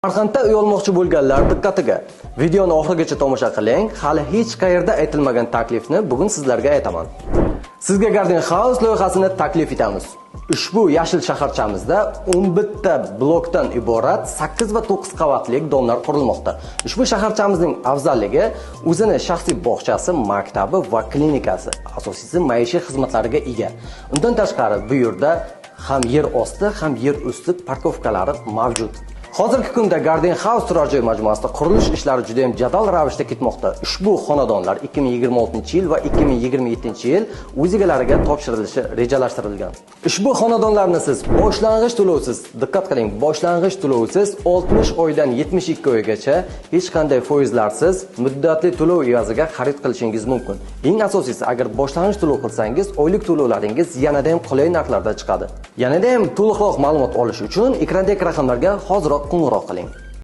Samarqandda uy olmoqchi bo'lganlar diqqatiga. Videoni oxirigacha tomosha qiling. Hali hech qayerda aytilmagan taklifni bugun sizlarga aytaman. Sizga Garden House loyihasini taklif etamiz. Ushbu yashil shaharchamizda 11 ta blokdan iborat 8 va 9 qavatli domlar qurilmoqda. Ushbu shaharchamizning afzalligi o'zini shaxsiy bog'chasi, maktabi va klinikasi, asosiysi maishiy xizmatlariga ega. Undan tashqari bu yerda ham yer osti, ham yer usti parkovkalari mavjud. Hozirgi kunda Garden House turar joy majmuasida qurilish ishlari juda ham jadal ravishda ketmoqda. Ushbu xonadonlar 2026-yil va 2027-yil o'z egalariga topshirilishi rejalashtirilgan. Ushbu xonadonlarni siz boshlang'ich to'lovsiz, diqqat qiling, boshlang'ich to'lovsiz 60 oydan 72 oygacha hech qanday foizlarsiz muddatli to'lov evaziga xarid qilishingiz mumkin. Eng asosiysi, agar boshlang'ich to'lov qilsangiz, oylik to'lovlaringiz yanada ham qulay narxlarda chiqadi. Yanada ham to'liqroq ma'lumot olish uchun ekrandagi raqamlarga hoziroq qo'ng'iroq qiling.